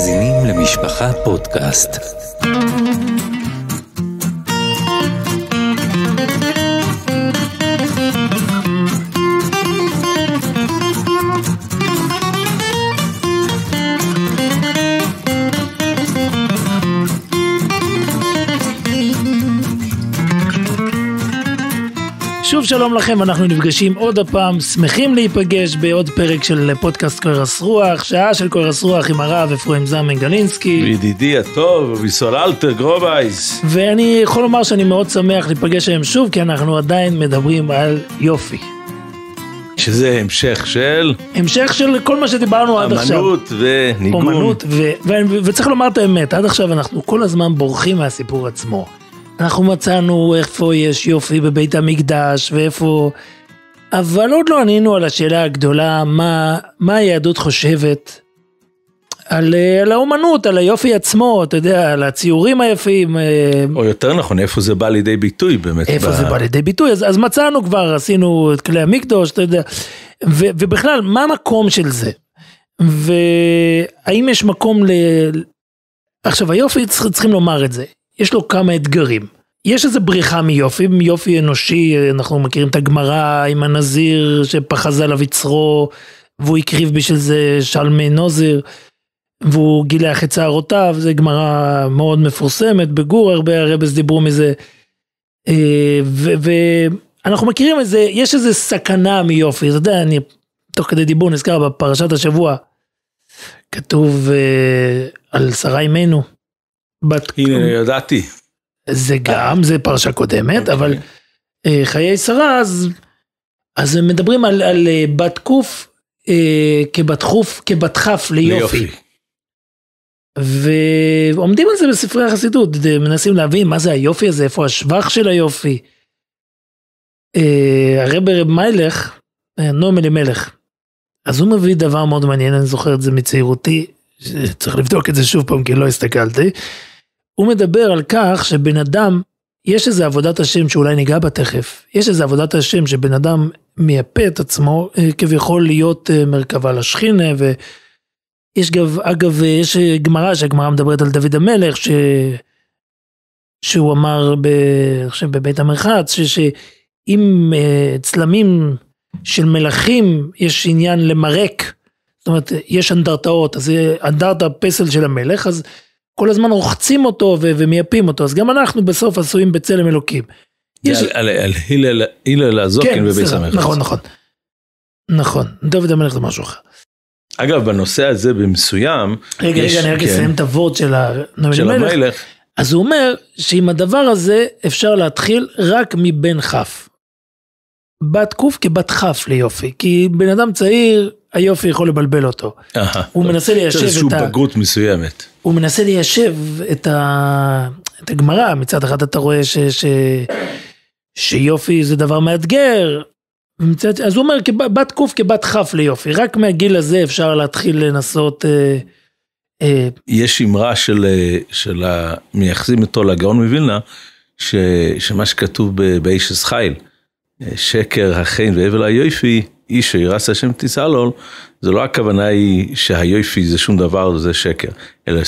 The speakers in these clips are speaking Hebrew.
מאזינים למשפחה פודקאסט. שוב שלום לכם, אנחנו נפגשים עוד הפעם, שמחים להיפגש בעוד פרק של פודקאסט קורס רוח, שעה של קורס רוח עם הרב אפרים זלמן גלינסקי. וידידי הטוב, ויסול אלתר גרובייס. ואני יכול לומר שאני מאוד שמח להיפגש היום שוב, כי אנחנו עדיין מדברים על יופי. שזה המשך של? המשך של כל מה שדיברנו עד עכשיו. אמנות וניגון. אמנות, וצריך לומר את האמת, עד עכשיו אנחנו כל הזמן בורחים מהסיפור עצמו. אנחנו מצאנו איפה יש יופי בבית המקדש ואיפה, אבל עוד לא ענינו על השאלה הגדולה, מה היהדות חושבת על האומנות, על היופי עצמו, אתה יודע, על הציורים היפים. או יותר נכון, איפה זה בא לידי ביטוי באמת. איפה זה בא לידי ביטוי, אז מצאנו כבר, עשינו את כלי המקדוש, אתה יודע, ובכלל, מה המקום של זה? והאם יש מקום עכשיו, היופי צריכים לומר את זה. יש לו כמה אתגרים. יש איזו בריחה מיופי, מיופי אנושי, אנחנו מכירים את הגמרא עם הנזיר שפחז עליו יצרו, והוא הקריב בשביל זה שלמי נוזר, והוא גילח את שערותיו, זו גמרא מאוד מפורסמת, בגור הרבה הרבס דיברו מזה, ואנחנו מכירים את זה, יש איזו סכנה מיופי, אתה יודע, אני תוך כדי דיבור נזכר בפרשת השבוע, כתוב על שרה אימנו, הנה ידעתי. זה גם, זה פרשה קודמת, אבל חיי שרה, אז מדברים על בת קוף כבת חוף, כבת חף ליופי. ועומדים על זה בספרי החסידות, מנסים להבין מה זה היופי הזה, איפה השבח של היופי. הרב מיילך, נועם אלימלך, אז הוא מביא דבר מאוד מעניין, אני זוכר את זה מצעירותי, צריך לבדוק את זה שוב פעם, כי לא הסתכלתי. הוא מדבר על כך שבן אדם, יש איזו עבודת השם שאולי ניגע בה תכף, יש איזו עבודת השם שבן אדם מייפה את עצמו, כביכול להיות מרכבה לשכינה, ויש אגב, יש גמרא, שהגמרא מדברת על דוד המלך, שהוא אמר בבית המרחץ, שאם צלמים של מלכים, יש עניין למרק, זאת אומרת, יש אנדרטאות, אז זה אנדרטה פסל של המלך, אז כל הזמן רוחצים אותו ומייפים אותו, אז גם אנחנו בסוף עשויים בצלם אלוקים. על הלל הזוקין בבית המרחץ. נכון, דוד המלך זה משהו אחר. אגב, בנושא הזה במסוים, רגע, אני רק אסיים את הוורד של המלך, אז הוא אומר שעם הדבר הזה אפשר להתחיל רק מבן חף. בת קוף כבת חף ליופי, כי בן אדם צעיר, היופי יכול לבלבל אותו. הוא מנסה ליישב איזושהי בגרות מסוימת. הוא מנסה ליישב את הגמרא, מצד אחד אתה רואה שיופי זה דבר מאתגר, אז הוא אומר בת קוף כבת חף ליופי, רק מהגיל הזה אפשר להתחיל לנסות. יש אמרה של המייחסים אותו לגאון מווילנה, שמה שכתוב באישס חיל, שקר החן והבל היופי, איש שירס השם תסלול, זה לא הכוונה היא שהיופי זה שום דבר, זה שקר, אלא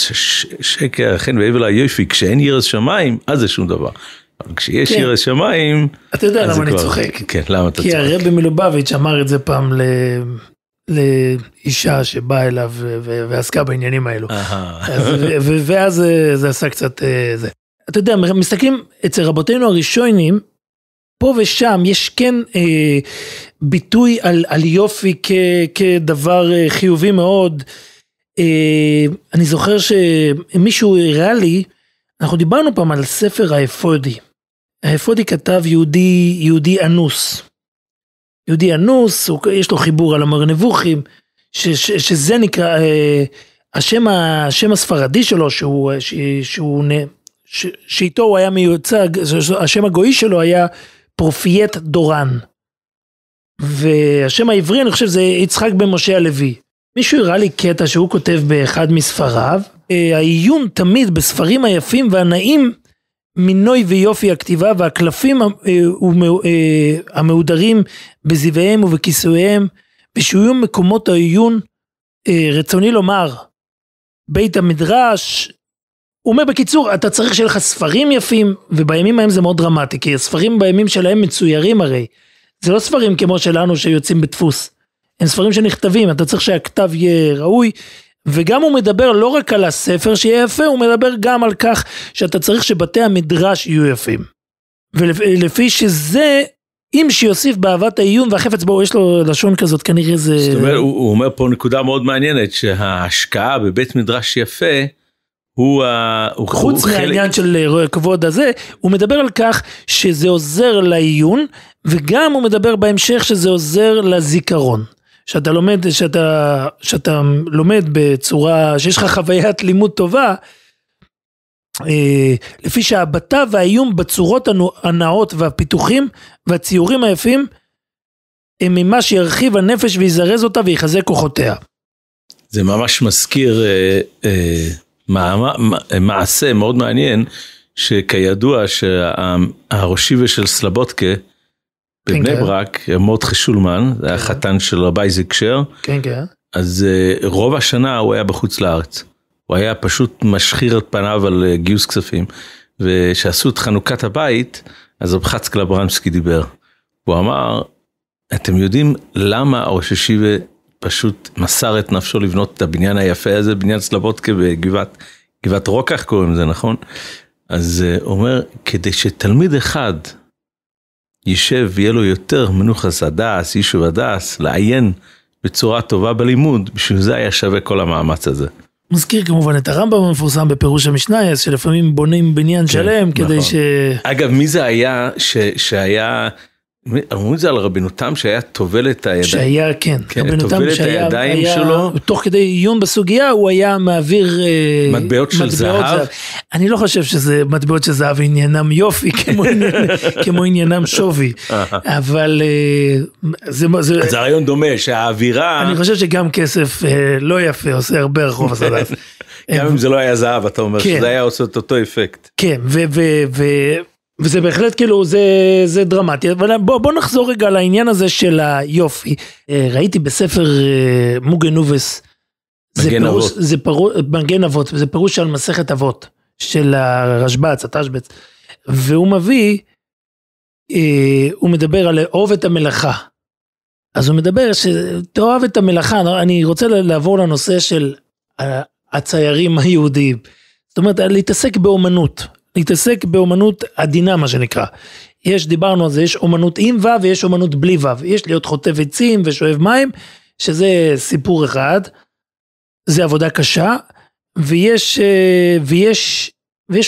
שקר החן והבל היופי, כשאין ירס שמיים, אז זה שום דבר. אבל כשיש ירס שמיים, אתה יודע למה אני צוחק. כן, למה אתה צוחק? כי הרבי מלובביץ' אמר את זה פעם לאישה שבאה אליו ועסקה בעניינים האלו. ואז זה עשה קצת זה. אתה יודע, מסתכלים אצל רבותינו הראשונים, פה ושם יש כן ביטוי על יופי כדבר חיובי מאוד. אני זוכר שמישהו הראה לי, אנחנו דיברנו פעם על ספר האפודי. האפודי כתב יהודי אנוס. יהודי אנוס, יש לו חיבור על המורה נבוכים, שזה נקרא, השם הספרדי שלו, שאיתו הוא היה מיוצג, השם הגוי שלו היה פרופייט דורן, והשם העברי אני חושב זה יצחק בן משה הלוי. מישהו הראה לי קטע שהוא כותב באחד מספריו, העיון תמיד בספרים היפים והנאים מינוי ויופי הכתיבה, והקלפים המהודרים בזיוויהם ובכיסויהם, ושיהיו מקומות העיון, רצוני לומר, בית המדרש, הוא אומר בקיצור, אתה צריך שיהיה לך ספרים יפים, ובימים ההם זה מאוד דרמטי, כי הספרים בימים שלהם מצוירים הרי, זה לא ספרים כמו שלנו שיוצאים בדפוס, הם ספרים שנכתבים, אתה צריך שהכתב יהיה ראוי, וגם הוא מדבר לא רק על הספר שיהיה יפה, הוא מדבר גם על כך שאתה צריך שבתי המדרש יהיו יפים. ולפי שזה, אם שיוסיף באהבת העיון והחפץ בו, יש לו לשון כזאת, כנראה זה... זאת אומרת, הוא אומר פה נקודה מאוד מעניינת, שההשקעה בבית מדרש יפה, חוץ מהעניין של כבוד הזה, הוא מדבר על כך שזה עוזר לעיון, וגם הוא מדבר בהמשך שזה עוזר לזיכרון. שאתה לומד בצורה, שיש לך חוויית לימוד טובה, לפי שהבטה והאיום בצורות הנאות והפיתוחים והציורים היפים, הם ממה שירחיב הנפש ויזרז אותה ויחזק כוחותיה. זה ממש מזכיר מעשה מאוד מעניין, שכידוע שהראשיבה של סלבודקה, בבני ברק, מרדכי שולמן, זה היה חתן של רבי אייזק שר, אז רוב השנה הוא היה בחוץ לארץ, הוא היה פשוט משחיר את פניו על גיוס כספים, ושעשו את חנוכת הבית, אז רב חצקאל אברמסקי דיבר, הוא אמר, אתם יודעים למה הראש ישיבה פשוט מסר את נפשו לבנות את הבניין היפה הזה, בניין סלבודקה בגבעת רוקח קוראים לזה, נכון? אז הוא אומר, כדי שתלמיד אחד יישב ויהיה לו יותר מנוחס הדס, יישוב הדס, לעיין בצורה טובה בלימוד, בשביל זה היה שווה כל המאמץ הזה. מזכיר כמובן את הרמב"ם המפורסם בפירוש המשנה, שלפעמים בונים בניין שלם כדי ש... אגב, מי זה היה שהיה... אמרו את זה על רבינותם שהיה טובל את הידיים. שהיה, כן. טובל את הידיים שלו. תוך כדי עיון בסוגיה, הוא היה מעביר... מטבעות של זהב. אני לא חושב שזה מטבעות של זהב עניינם יופי, כמו עניינם שווי. אבל... זה רעיון דומה, שהאווירה... אני חושב שגם כסף לא יפה, עושה הרבה רחוב הסדף. גם אם זה לא היה זהב, אתה אומר שזה היה עושה את אותו אפקט. כן, וזה בהחלט כאילו, זה דרמטי, אבל בוא נחזור רגע לעניין הזה של היופי. ראיתי בספר מוגן אובס, מגן אבות, זה פירוש על מסכת אבות, של הרשב"ץ, התשב"ץ, והוא מביא, הוא מדבר על אוהב את המלאכה, אז הוא מדבר שתאהב את המלאכה, אני רוצה לעבור לנושא של הציירים היהודיים, זאת אומרת, להתעסק באומנות, להתעסק באומנות עדינה, מה שנקרא. דיברנו על זה, יש אומנות עם וו ויש אומנות בלי וו. יש להיות חוטב עצים ושואב מים, שזה סיפור אחד, זה עבודה קשה, ויש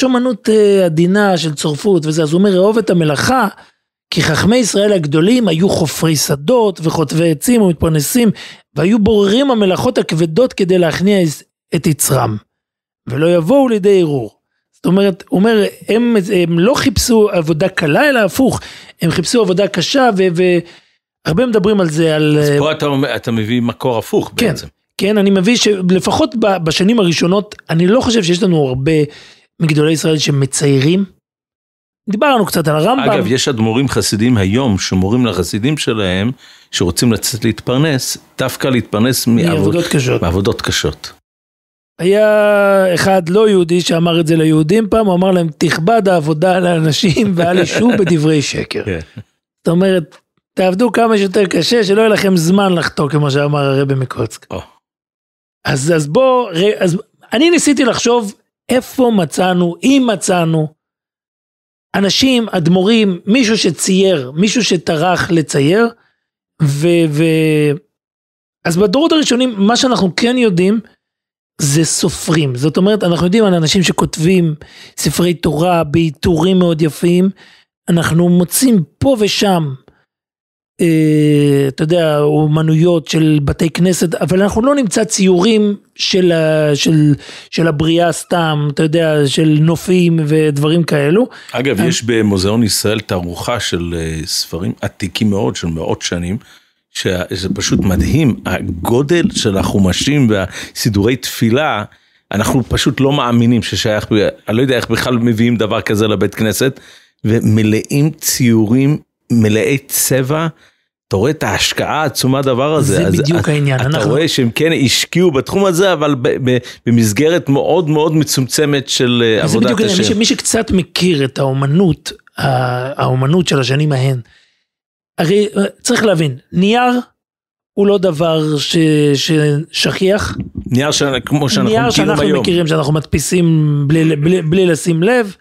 אומנות עדינה של צורפות וזה, אז הוא אומר, אוהב את המלאכה, כי חכמי ישראל הגדולים היו חופרי שדות וחוטבי עצים ומתפרנסים, והיו בוררים המלאכות הכבדות כדי להכניע את יצרם, ולא יבואו לידי ערעור. זאת אומרת, הוא אומר, הם לא חיפשו עבודה קלה, אלא הפוך, הם חיפשו עבודה קשה, והרבה מדברים על זה, אז פה אתה מביא מקור הפוך בעצם. כן, אני מביא שלפחות בשנים הראשונות, אני לא חושב שיש לנו הרבה מגדולי ישראל שמציירים, דיברנו קצת על הרמב"ם. אגב, יש אדמו"רים חסידים היום, שמורים לחסידים שלהם, שרוצים לצאת להתפרנס, דווקא להתפרנס מעבודות קשות. היה אחד לא יהודי שאמר את זה ליהודים פעם, הוא אמר להם, תכבד העבודה לאנשים ואל ישו בדברי שקר. זאת אומרת, תעבדו כמה שיותר קשה, שלא יהיה לכם זמן לחתוך, כמו שאמר הרבי מקוצק. אז בוא, אני ניסיתי לחשוב, איפה מצאנו, אם מצאנו, אנשים, אדמו"רים, מישהו שצייר, מישהו שטרח לצייר, אז בדורות הראשונים, מה שאנחנו כן יודעים, זה סופרים, זאת אומרת, אנחנו יודעים על אנשים שכותבים ספרי תורה, בעיטורים מאוד יפים, אנחנו מוצאים פה ושם, אתה יודע, אומנויות של בתי כנסת, אבל אנחנו לא נמצא ציורים של הבריאה סתם, אתה יודע, של נופים ודברים כאלו. אגב, יש במוזיאון ישראל תערוכה של ספרים עתיקים מאוד, של מאות שנים, שזה פשוט מדהים, הגודל של החומשים והסידורי תפילה, אנחנו פשוט לא מאמינים ששייך, אני לא יודע איך בכלל מביאים דבר כזה לבית כנסת, ומלאים ציורים, מלאי צבע, אתה רואה את ההשקעה העצומה הדבר הזה. זה בדיוק העניין. אתה רואה שהם כן השקיעו בתחום הזה, אבל במסגרת מאוד מאוד מצומצמת של עבודת השם. מי שקצת מכיר את האומנות של השנים ההן, הרי צריך להבין, נייר הוא לא דבר ששכיח. נייר כמו שאנחנו מכירים, שאנחנו מדפיסים בלי לשים לב,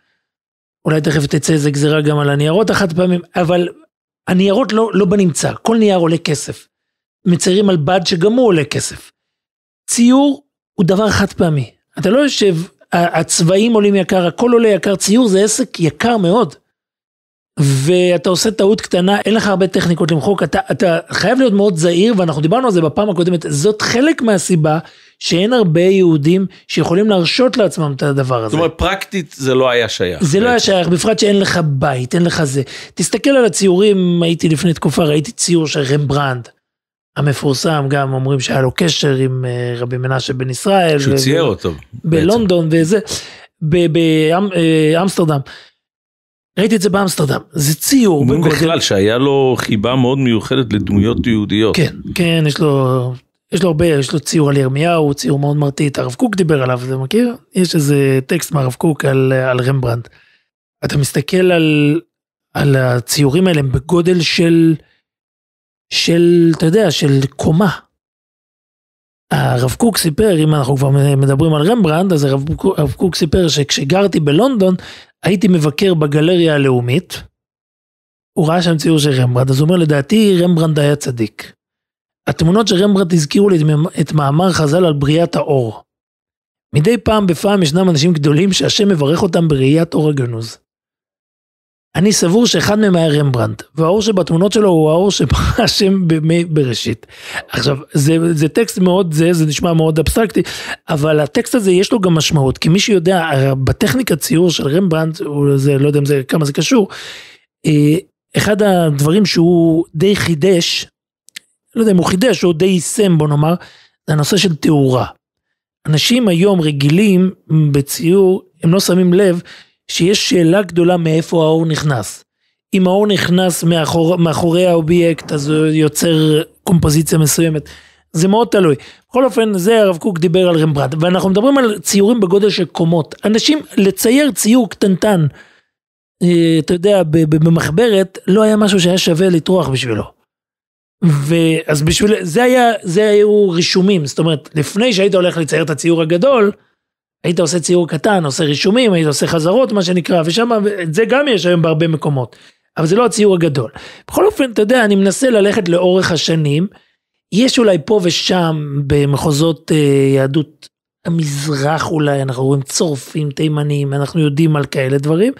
אולי תכף תצא איזה גזירה גם על הניירות החד פעמים, אבל הניירות לא בנמצא, כל נייר עולה כסף. מציירים על בד שגם הוא עולה כסף. ציור הוא דבר חד פעמי. אתה לא יושב, הצבעים עולים יקר, הכל עולה יקר, ציור זה עסק יקר מאוד. ואתה עושה טעות קטנה, אין לך הרבה טכניקות למחוק, אתה חייב להיות מאוד זהיר, ואנחנו דיברנו על זה בפעם הקודמת, זאת חלק מהסיבה שאין הרבה יהודים שיכולים להרשות לעצמם את הדבר הזה. זאת אומרת, פרקטית זה לא היה שייך. זה לא היה שייך, בפרט שאין לך בית, אין לך זה. תסתכל על הציורים, הייתי לפני תקופה, ראיתי ציור של רמברנד, המפורסם, גם אומרים שהיה לו קשר עם רבי מנשה בן ישראל. שהוא צייר אותו. בלונדון וזה, באמסטרדם. ראיתי את זה באמסטרדם, זה ציור. בכלל שהיה לו חיבה מאוד מיוחדת לדמויות יהודיות. כן, כן, יש לו הרבה, יש לו ציור על ירמיהו, ציור מאוד מרטיט, הרב קוק דיבר עליו, אתה מכיר? יש איזה טקסט מהרב קוק על רמברנד. אתה מסתכל על הציורים האלה, הם בגודל אתה יודע, של קומה. הרב קוק סיפר, אם אנחנו כבר מדברים על רמברנד, אז הרב קוק סיפר שכשגרתי בלונדון, הייתי מבקר בגלריה הלאומית, הוא ראה שם ציור של רמברנד, אז הוא אומר, לדעתי רמברנד היה צדיק. התמונות של רמברנד הזכירו לי את מאמר חז"ל על בריאת האור. מדי פעם בפעם ישנם אנשים גדולים שהשם מברך אותם בראיית אור הגנוז. אני סבור שאחד מהם היה רמברנד, והאור שבתמונות שלו הוא האור שברא השם בימי בראשית. עכשיו, זה טקסט מאוד, זה נשמע מאוד אבסטרקטי, אבל הטקסט הזה יש לו גם משמעות, כי מי שיודע, בטכניקת ציור של רמברנד, לא יודע כמה זה קשור, אחד הדברים שהוא די חידש, לא יודע אם הוא חידש או די יישם, בוא נאמר, זה הנושא של תאורה. אנשים היום רגילים בציור, הם לא שמים לב, שיש שאלה גדולה מאיפה האור נכנס. אם האור נכנס מאחורי האובייקט, אז הוא יוצר קומפוזיציה מסוימת. זה מאוד תלוי. בכל אופן, זה הרב קוק דיבר על רמברנד, ואנחנו מדברים על ציורים בגודל של קומות. אנשים, לצייר ציור קטנטן, אתה יודע, במחברת, לא היה משהו שהיה שווה לטרוח בשבילו. ואז בשביל, זה היו רישומים, זאת אומרת, לפני שהיית הולך לצייר את הציור הגדול, היית עושה ציור קטן, עושה רישומים, היית עושה חזרות, מה שנקרא, ושם, זה גם יש היום בהרבה מקומות, אבל זה לא הציור הגדול. בכל אופן, אתה יודע, אני מנסה ללכת לאורך השנים, יש אולי פה ושם, במחוזות יהדות המזרח אולי, אנחנו רואים צורפים, תימנים, אנחנו יודעים על כאלה דברים,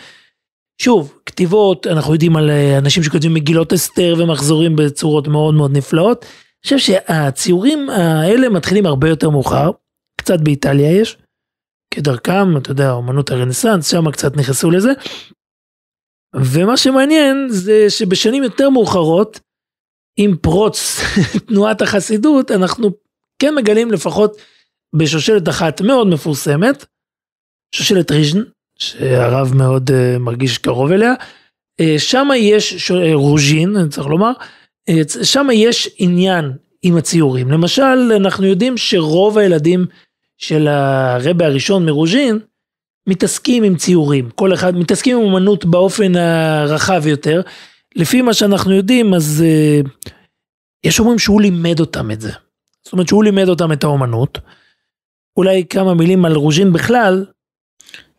שוב, כתיבות, אנחנו יודעים על אנשים שכותבים מגילות אסתר ומחזורים בצורות מאוד מאוד נפלאות. אני חושב שהציורים האלה מתחילים הרבה יותר מאוחר, קצת באיטליה יש, כדרכם, אתה יודע, אומנות הרנסנס, שם קצת נכנסו לזה, ומה שמעניין זה שבשנים יותר מאוחרות, עם פרוץ תנועת החסידות, אנחנו כן מגלים לפחות בשושלת אחת מאוד מפורסמת, שושלת ריז'ן, שהרב מאוד מרגיש קרוב אליה, שם יש רוז'ין, אני צריך לומר, שם יש עניין עם הציורים. למשל, אנחנו יודעים שרוב הילדים של הרבי הראשון מרוז'ין, מתעסקים עם ציורים, כל אחד מתעסקים עם אומנות באופן הרחב יותר, לפי מה שאנחנו יודעים, אז יש אומרים שהוא לימד אותם את זה, זאת אומרת שהוא לימד אותם את האומנות, אולי כמה מילים על רוז'ין בכלל,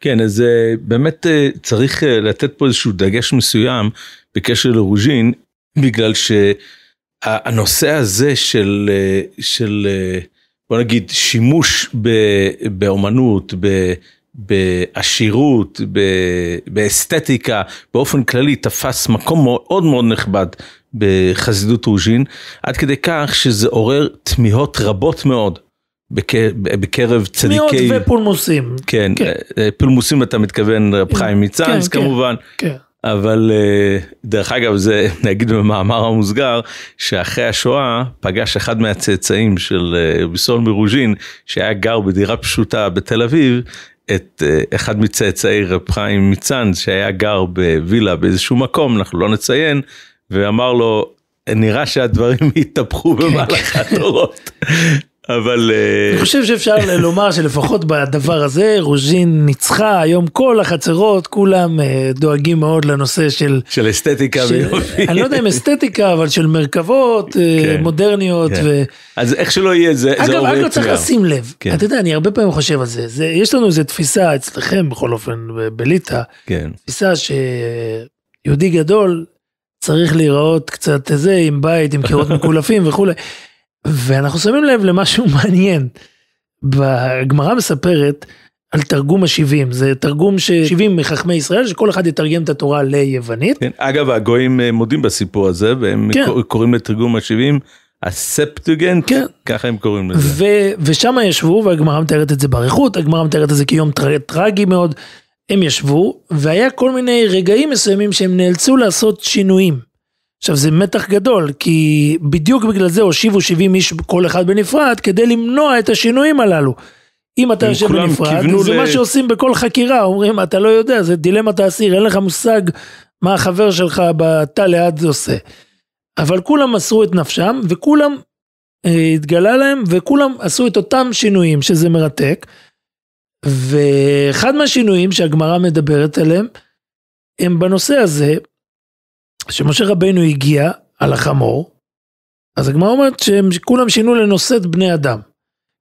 כן, אז באמת צריך לתת פה איזשהו דגש מסוים בקשר לרוז'ין, בגלל שהנושא הזה של בוא נגיד שימוש באומנות, בעשירות, באסתטיקה, באופן כללי תפס מקום מאוד מאוד נכבד בחסידות רוז'ין, עד כדי כך שזה עורר תמיהות רבות מאוד. בקרב צדיקי... תמיהות ופולמוסים. כן, פולמוסים אתה מתכוון רב חיים מצאנז כמובן, אבל דרך אגב זה נגיד במאמר המוסגר, שאחרי השואה פגש אחד מהצאצאים של ביסול מרוז'ין, שהיה גר בדירה פשוטה בתל אביב, את אחד מצאצאי רב חיים מצאנז, שהיה גר בווילה באיזשהו מקום, אנחנו לא נציין, ואמר לו, נראה שהדברים יתהפכו במהלך הדורות. אבל... אני חושב שאפשר לומר שלפחות בדבר הזה, רוז'ין ניצחה, היום כל החצרות, כולם דואגים מאוד לנושא של אסתטיקה ויופי. אני לא יודע אם אסתטיקה, אבל של מרכבות מודרניות. אז איך שלא יהיה, זה עובד. אגב, צריך לשים לב. אתה יודע, אני הרבה פעמים חושב על זה. יש לנו איזו תפיסה אצלכם, בכל אופן, בליטא, תפיסה שיהודי גדול צריך להיראות קצת איזה, עם בית, עם קירות מקולפים וכו'. ואנחנו שמים לב למשהו מעניין, בגמרא מספרת על תרגום ה-70, זה תרגום ש-70 מחכמי ישראל, שכל אחד יתרגם את התורה ליוונית. כן, אגב, הגויים מודים בסיפור הזה, והם קוראים לתרגום ה-70, הספטוגנט, כן. ככה הם קוראים לזה. ושם ישבו, והגמרא מתארת את זה באריכות, הגמרא מתארת את זה כיום טרגי מאוד, הם ישבו, והיה כל מיני רגעים מסוימים שהם נאלצו לעשות שינויים. עכשיו זה מתח גדול, כי בדיוק בגלל זה הושיבו 70 איש כל אחד בנפרד, כדי למנוע את השינויים הללו. אם אתה יושב בנפרד, זה מה שעושים בכל חקירה, אומרים, אתה לא יודע, זה דילמת האסיר, אין לך מושג מה החבר שלך בתא ליד עושה. אבל כולם מסרו את נפשם, וכולם התגלה להם, וכולם עשו את אותם שינויים, שזה מרתק. ואחד מהשינויים שהגמרא מדברת עליהם, הם בנושא הזה, שמשה רבינו הגיע על החמור, אז הגמרא אומרת שכולם שינו לנושאת בני אדם,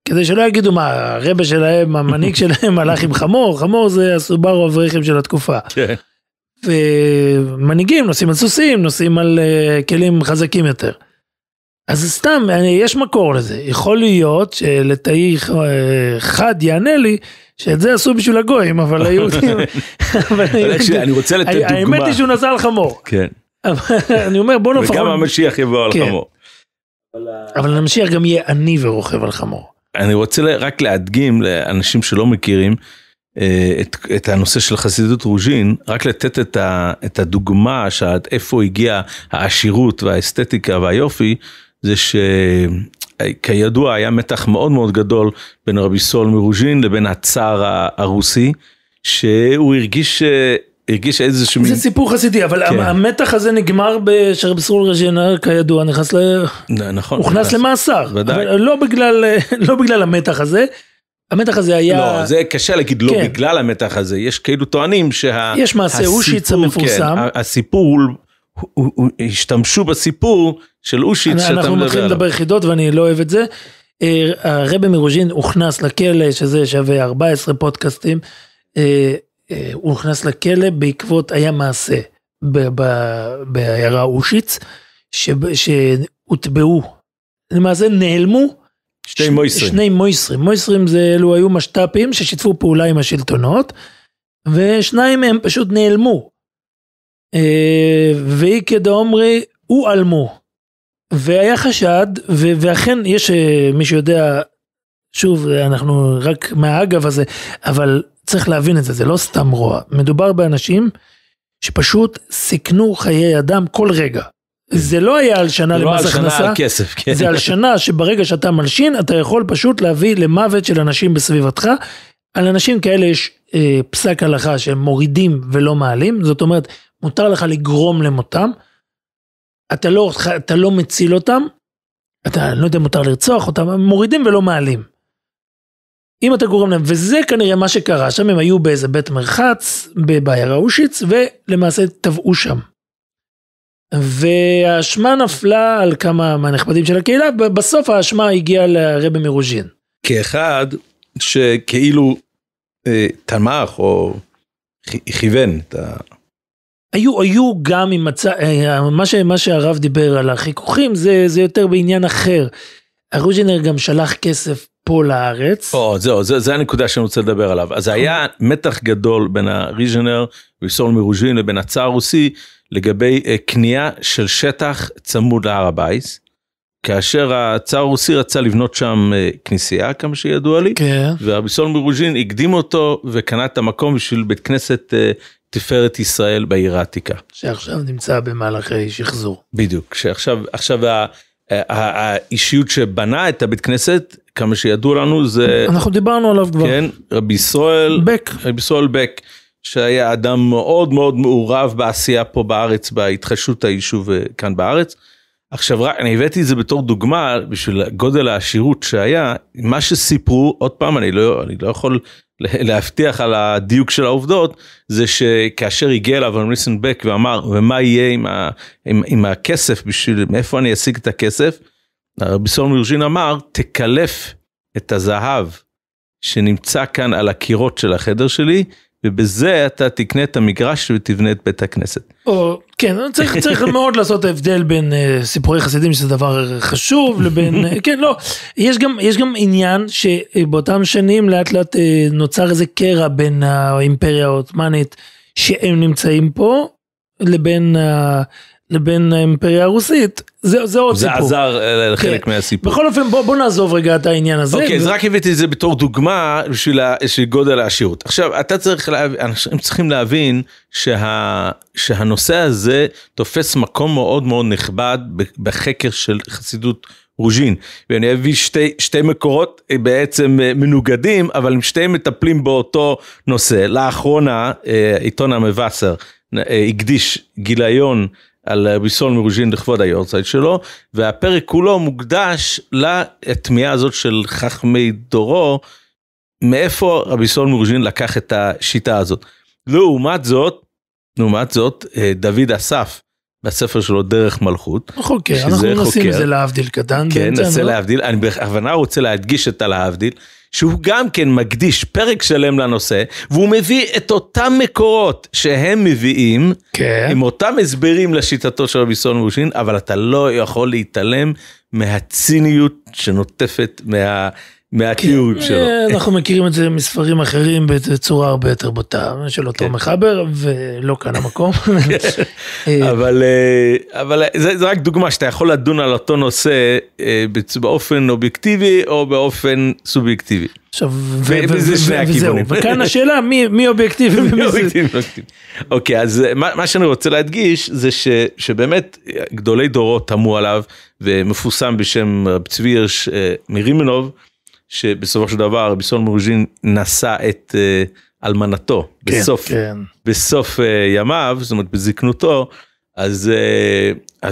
כדי שלא יגידו מה, הרבה שלהם, המנהיג שלהם הלך עם חמור, חמור זה הסובארו אברכים של התקופה. ומנהיגים נוסעים על סוסים, נוסעים על כלים חזקים יותר. אז סתם, יש מקור לזה, יכול להיות שלתאי חד יענה לי, שאת זה עשו בשביל הגויים, אבל היהודים, אני רוצה לתת דוגמה. האמת היא שהוא נסע על חמור. כן. אני אומר בוא נפחות. וגם המשיח יבוא על חמור. אבל המשיח גם יהיה עני ורוכב על חמור. אני רוצה רק להדגים לאנשים שלא מכירים את הנושא של חסידות רוז'ין, רק לתת את הדוגמה שעד איפה הגיעה העשירות והאסתטיקה והיופי, זה שכידוע היה מתח מאוד מאוד גדול בין רבי סול מרוז'ין לבין הצאר הרוסי, שהוא הרגיש איזשהו... זה סיפור חסידי, אבל המתח הזה נגמר שרבי סול מרוז'ין, כידוע, הוכנס למאסר. לא בגלל המתח הזה, המתח הזה היה... לא, זה קשה להגיד לא בגלל המתח הזה, יש כאילו טוענים יש מעשה אושיץ המפורסם. הסיפור, השתמשו בסיפור של אושיץ שאתה מדבר עליו. אנחנו מתחילים לדבר חידות ואני לא אוהב את זה. הרבי מרוז'ין הוכנס לכלא, שזה שווה 14 פודקאסטים, הוא הוכנס לכלא בעקבות היה מעשה בעיירה אושיץ, שהוטבעו, למעשה נעלמו, שני מויסרים. מויסרים זה אלו היו משת"פים ששיתפו פעולה עם השלטונות, ושניים מהם פשוט נעלמו. והיא כדאומרי, הוא עלמו. והיה חשד, ואכן יש מי שיודע, שוב אנחנו רק מהאגב הזה, אבל צריך להבין את זה, זה לא סתם רוע. מדובר באנשים שפשוט סיכנו חיי אדם כל רגע. זה לא היה על שנה למס הכנסה, זה על שנה שברגע שאתה מלשין, אתה יכול פשוט להביא למוות של אנשים בסביבתך. על אנשים כאלה יש פסק הלכה שהם מורידים ולא מעלים, זאת אומרת, מותר לך לגרום למותם, אתה לא מציל אותם, אתה לא יודע מותר לרצוח אותם, מורידים ולא מעלים. אם אתה גורם להם, וזה כנראה מה שקרה, שם הם היו באיזה בית מרחץ, בעיירה אושיץ, ולמעשה טבעו שם. והאשמה נפלה על כמה מהנכבדים של הקהילה, בסוף האשמה הגיעה לרבי מרוז'ין. כאחד שכאילו תמך או כיוון את ה... היו גם עם מה שהרב דיבר על החיכוכים, זה יותר בעניין אחר. הרוז'ינר גם שלח כסף פה לארץ. זה הנקודה שאני רוצה לדבר עליו. אז היה מתח גדול בין הרוז'ינר וסול מרוז'ין לבין הצאר הרוסי, לגבי קנייה של שטח צמוד להר הבית, כאשר הצאר הרוסי רצה לבנות שם כנסייה, כמה שידוע לי, ורבי סול מרוז'ין הקדים אותו וקנה את המקום בשביל בית כנסת תפארת ישראל בעיר העתיקה. שעכשיו נמצא במהלכי שחזור. בדיוק, שעכשיו האישיות שבנה את הבית כנסת, כמה שידוע לנו זה... אנחנו דיברנו עליו כבר. כן, רבי ישראל בק, שהיה אדם מאוד מאוד מעורב בעשייה פה בארץ, בהתחדשות היישוב כאן בארץ, עכשיו, אני הבאתי את זה בתור דוגמה, בשביל גודל העשירות שהיה, מה שסיפרו, עוד פעם, אני לא יכול להבטיח על הדיוק של העובדות, זה שכאשר הגיע אליו ניסן בק ואמר, ומה יהיה עם הכסף, מאיפה אני אשיג את הכסף, רבי סולומון מרוז'ין אמר, תקלף את הזהב שנמצא כאן על הקירות של החדר שלי, ובזה אתה תקנה את המגרש ותבנה את בית הכנסת. כן, צריך מאוד לעשות הבדל בין סיפורי חסידים, שזה דבר חשוב, לבין, כן, לא, יש גם עניין שבאותם שנים לאט לאט נוצר איזה קרע בין האימפריה העות'מאנית, שהם נמצאים פה, לבין האימפריה הרוסית, זה עוד סיפור. זה עזר לחלק מהסיפור. בכל אופן, בוא נעזוב רגע את העניין הזה. אוקיי, אז רק הבאתי את זה בתור דוגמה בשביל גודל העשירות. עכשיו, הם צריכים להבין שהנושא הזה תופס מקום מאוד מאוד נכבד בחקר של חסידות רוז'ין. ואני אביא שתי מקורות בעצם מנוגדים, אבל הם שתיהם מטפלים באותו נושא. לאחרונה, עיתון המבשר הקדיש גיליון על רבי סולומון מרוז'ין לכבוד היורצייט שלו, והפרק כולו מוקדש לתמיהה הזאת של חכמי דורו, מאיפה רבי סולומון מרוז'ין לקח את השיטה הזאת. לעומת זאת, דוד אסף, בספר שלו דרך מלכות, חוקר, אנחנו נשים את זה להבדיל קטן. כן, נעשה להבדיל, אני בכוונה רוצה להדגיש את הלהבדיל, שהוא גם כן מקדיש פרק שלם לנושא, והוא מביא את אותם מקורות שהם מביאים, עם אותם הסברים לשיטתו של רבי סולומון מרוז'ין, אבל אתה לא יכול להתעלם מהציניות שנוטפת מהתיאורים שלו. אנחנו מכירים את זה מספרים אחרים בצורה הרבה יותר בוטה, של אותו מחבר, ולא כאן המקום. אבל זה רק דוגמה שאתה יכול לדון על אותו נושא באופן אובייקטיבי או באופן סובייקטיבי. וזה שני הכיוונים. וכאן השאלה מי אובייקטיבי ומי זה. אוקיי, אז מה שאני רוצה להדגיש זה שבאמת גדולי דורות תמו עליו, ומפורסם בשם רב צבי הירש מרימנוב, שבסופו של דבר רבי סולומון מרוז'ין נשא את אלמנתו בסוף ימיו, זאת אומרת בזקנותו, אז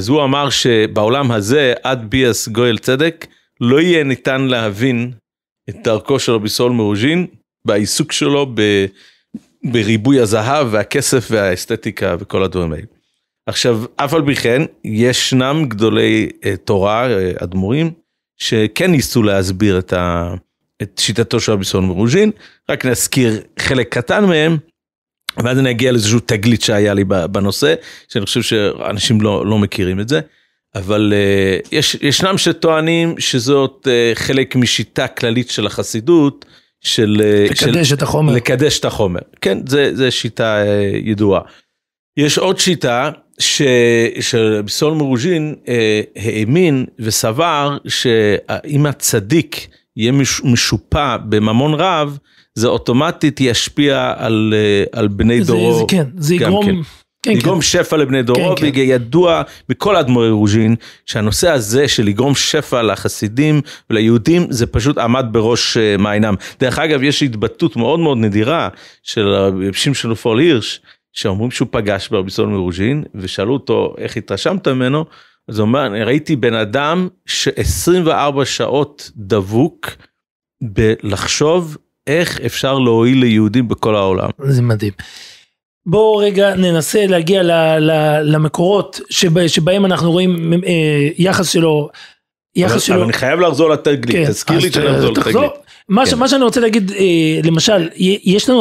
הוא אמר שבעולם הזה עד ביאס גואל צדק לא יהיה ניתן להבין את דרכו של רבי סולומון מרוז'ין בעיסוק שלו בריבוי הזהב והכסף והאסתטיקה וכל הדברים האלה. עכשיו, אף על פי כן, ישנם גדולי תורה, אדמו"רים, שכן ניסו להסביר את שיטתו של רבי סולומון מרוז'ין, רק נזכיר חלק קטן מהם, ואז אני אגיע לאיזשהו תגלית שהיה לי בנושא, שאני חושב שאנשים לא מכירים את זה, אבל ישנם שטוענים שזאת חלק משיטה כללית של החסידות, לקדש את החומר. לקדש את החומר, כן, זה שיטה ידועה. יש עוד שיטה, שרבי סולומון מרוז'ין האמין וסבר שאם הצדיק יהיה משופע בממון רב, זה אוטומטית ישפיע על בני דורו. זה יגרום שפע לבני דורו, וידוע בכל אדמו"רי רוז'ין, שהנושא הזה של לגרום שפע לחסידים וליהודים, זה פשוט עמד בראש מעיינם. דרך אגב, יש התבטאות מאוד מאוד נדירה של רבי שמשון ופועל הירש, שאומרים שהוא פגש ברבי סולומון מרוז'ין, ושאלו אותו איך התרשמת ממנו, אז הוא אומר, אני ראיתי בן אדם ש24 שעות דבוק, בלחשוב איך אפשר להועיל ליהודים בכל העולם. זה מדהים. בואו רגע ננסה להגיע למקורות, שבהם אנחנו רואים יחס שלו, אבל אני חייב לחזור לתגלית, תזכיר לי שאני לחזור לתגלית. מה שאני רוצה להגיד, למשל,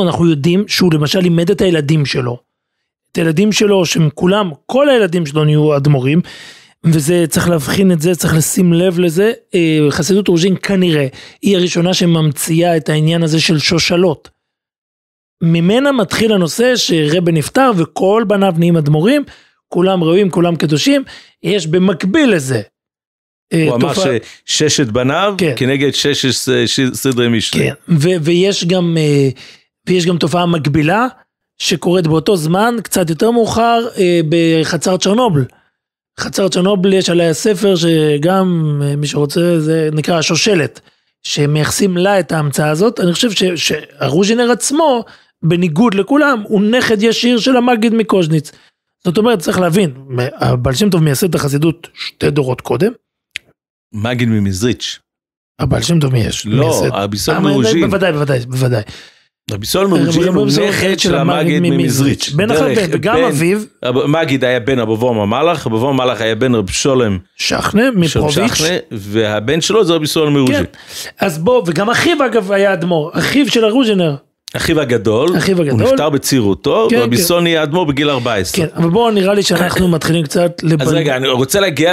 אנחנו יודעים שהוא למשל לימד את הילדים שלו, שהם כולם, כל הילדים שלו נהיו אדמו"רים, וזה צריך להבחין את זה, צריך לשים לב לזה, חסידות רוז'ין כנראה, היא הראשונה שממציאה את העניין הזה של שושלות. ממנה מתחיל הנושא שרבא נפטר, וכל בניו נהיים אדמו"רים, כולם ראויים, כולם קדושים, יש במקביל לזה. הוא אמר שששת בניו, כנגד ששת סדרי משנה. כן, ויש גם תופעה מקבילה, שקורית באותו זמן, קצת יותר מאוחר, בחצר צ'רנובל. חצר צ'רנובל יש עליה ספר, שגם מי שרוצה, זה נקרא השושלת, שמייחסים לה את ההמצאה הזאת. אני חושב שהרוז'ינר עצמו, בניגוד לכולם, הוא נכד ישיר של המגיד מקוז'ניץ. זאת אומרת, צריך להבין, הבעל שם טוב מייסד את החסידות 2 דורות קודם. מגיד ממזריץ'. הבעל שם טוב מייסד. לא, הביסול מרוז'ין. בוודאי. הביסול מרוז'ין הוא נכד של המגיד ממזריץ'. בן אחד בן, וגם אביו. מגיד היה בן אבובום המלך, אבובום המלך היה בן רב שולם. שכנה, מפרוביץ'. והבן שלו זה הביסול מרוז'ין. אז בוא, וגם אחיו אגב היה אדמו"ר, אחיו של הרוז'ינר. אחיו הגדול, הוא נפטר בצעירותו, והביסול נהיה אדמו"ר בגיל 14. כן, אבל בואו נראה לי שאנחנו מתחילים קצת אז רגע, אני רוצה להגיע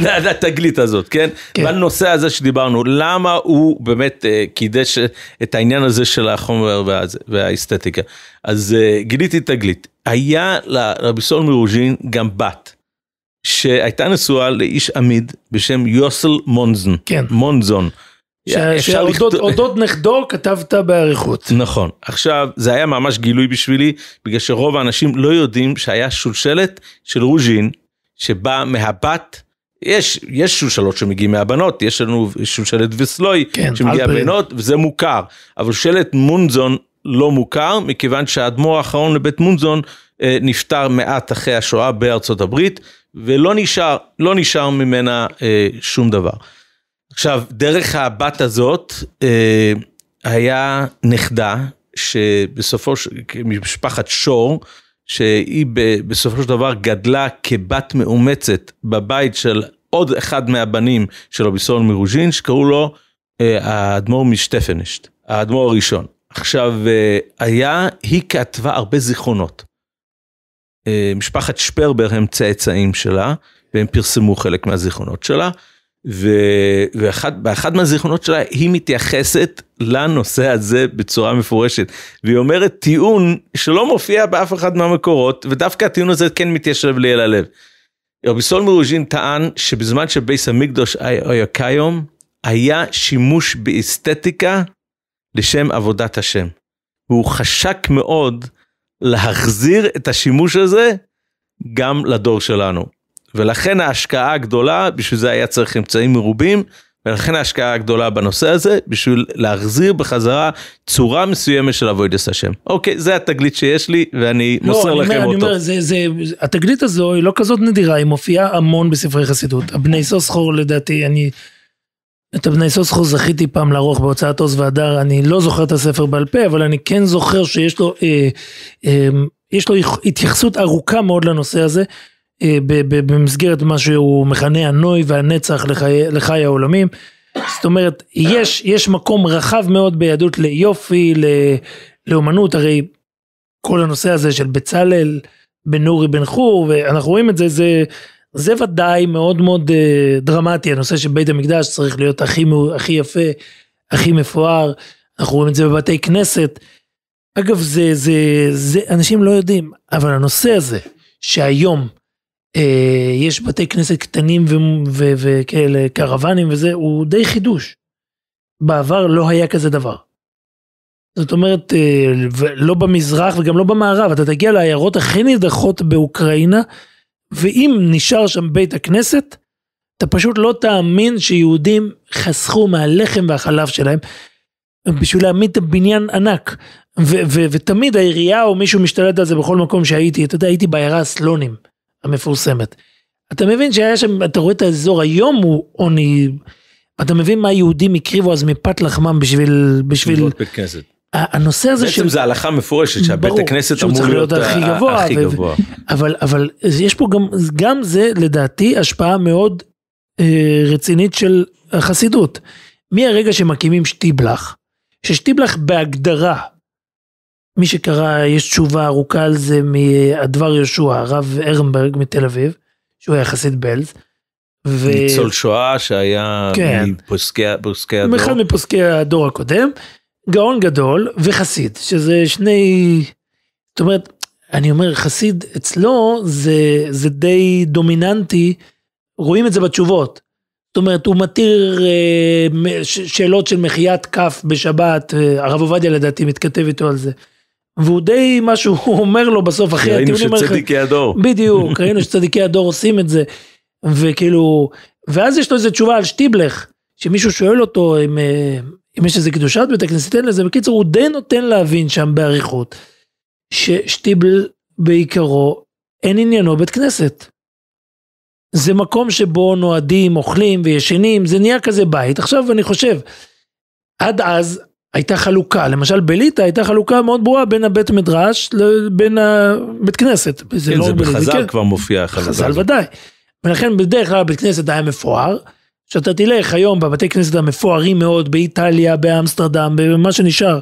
לתגלית הזאת, כן? בנושא הזה שדיברנו, למה הוא באמת קידש את העניין הזה של החומר והאסתטיקה? אז גיליתי תגלית. היה לרביסול מרוז'ין גם בת, שהייתה נשואה לאיש עמיד בשם יוסל מונזון. כן. מונזון. שאודות נכדו כתבת בעריכות. נכון. עכשיו, זה היה ממש גילוי בשבילי, בגלל שרוב האנשים לא יודעים שהיה שושלת של רוז'ין, שבא מהבת, יש שושלות שמגיעים מהבנות, יש לנו שושלת וסלוי, שמגיע מהבנות, וזה מוכר. אבל שושלת מונזון לא מוכר, מכיוון שהאדמו"ר האחרון לבית מונזון, נפטר מעט אחרי השואה בארצות הברית, ולא נשאר ממנה שום דבר. עכשיו, דרך הבת הזאת, היה נכדה, שבסופו של, משפחת שור, שהיא בסופו של דבר גדלה כבת מאומצת, בבית של עוד אחד מהבנים של רביסול מרוז'ין, שקראו לו האדמו"ר משטפנשט, האדמו"ר הראשון. עכשיו, היא כתבה הרבה זיכרונות. משפחת שפרבר הם צאצאים שלה, והם פרסמו חלק מהזיכרונות שלה, ובאחד מהזיכרונות שלה היא מתייחסת לנושא הזה בצורה מפורשת, והיא אומרת טיעון שלא מופיע באף אחד מהמקורות, ודווקא הטיעון הזה כן מתיישב לי אל הלב. רביסול מרוז'ין טען שבזמן שבייס המקדוש היה קיים, היה שימוש באסתטיקה לשם עבודת השם. והוא חשק מאוד להחזיר את השימוש הזה גם לדור שלנו. ולכן ההשקעה הגדולה, בשביל זה היה צריך אמצעים מרובים, ולכן ההשקעה הגדולה בנושא הזה, בשביל להחזיר בחזרה צורה מסוימת של עבודת השם. אוקיי, זה התגלית שיש לי, ואני מוסר לכם אותו. התגלית הזו היא לא כזאת נדירה, היא מופיעה המון בספרי חסידות. הבני סוסחור לדעתי, את הבני סוסחור זכיתי פעם לערוך בהוצאת עוז והדר, אני לא זוכר את הספר בעל פה, אבל אני כן זוכר שיש לו, יש לו התייחסות ארוכה מאוד לנושא הזה, במסגרת מה שהוא מכנה הנוי והנצח לחיי העולמים. זאת אומרת, יש מקום רחב מאוד ביהדות ליופי, לאומנות, הרי כל הנושא הזה של בצלאל, בן נורי, בן חור, ואנחנו רואים את זה, זה ודאי מאוד מאוד דרמטי, הנושא של בית המקדש צריך להיות הכי יפה, הכי מפואר, אנחנו רואים את זה בבתי כנסת. אגב, זה אנשים לא יודעים, אבל הנושא הזה, שהיום יש בתי כנסת קטנים וכאלה קרוונים וזה, הוא די חידוש. בעבר לא היה כזה דבר. זאת אומרת, לא במזרח וגם לא במערב, אתה תגיע לעיירות הכי נידחות באוקראינה, ואם נשאר שם בית הכנסת, אתה פשוט לא תאמין שיהודים חסכו מהלחם והחלב שלהם, בשביל להעמיד את הבניין ענק, ותמיד העירייה או מישהו משתלט על זה בכל מקום שהייתי, אתה יודע, הייתי בעיירה הסלונים, המפורסמת. אתה מבין שהיה שם, אתה רואה את האזור היום הוא עוני, אתה מבין מה היהודים הקריבו אז מפת לחמם בשביל בית כנסת. הנושא הזה בעצם זה הלכה מפורשת שהבית הכנסת אמור להיות הכי גבוה. אבל יש פה גם זה לדעתי השפעה מאוד רצינית של החסידות. מהרגע שמקימים שטיבלח, ששטיבלח בהגדרה, מי שקרא, יש תשובה ארוכה על זה מהדבר יהושע, הרב ארנברג מתל אביב, שהוא היה חסיד בלז. ניצול שואה שהיה מפוסקי הדור. אחד מפוסקי הדור הקודם, גאון גדול וחסיד, שזה שני, זאת אומרת, אני אומר חסיד אצלו זה די דומיננטי, רואים את זה בתשובות. זאת אומרת, הוא מתיר שאלות של מחיית כף בשבת, הרב עובדיה לדעתי מתכתב איתו על זה. והוא די משהו, הוא אומר לו בסוף אחרי הטיעונים. ראינו שצדיקי הדור. בדיוק, ראינו שצדיקי הדור עושים את זה. וכאילו, ואז יש לו איזו תשובה על שטיבלך, שמישהו שואל אותו אם יש איזה קדושת בית הכנסת, אין לזה. בקיצור, הוא די נותן להבין שם בעריכות, ששטיבל בעיקרו, אין עניינו בית כנסת. זה מקום שבו נועדים, אוכלים וישנים, זה נהיה כזה בית. עכשיו אני חושב, עד אז הייתה חלוקה, למשל בליטא הייתה חלוקה מאוד ברורה בין הבית מדרש לבין הבית כנסת. זה לא בחז"ל כבר מופיע. חז"ל ודאי. ולכן בדרך כלל הבית כנסת היה מפואר, שאתה תלך היום בבתי כנסת המפוארים מאוד, באיטליה, באמסטרדם, במה שנשאר,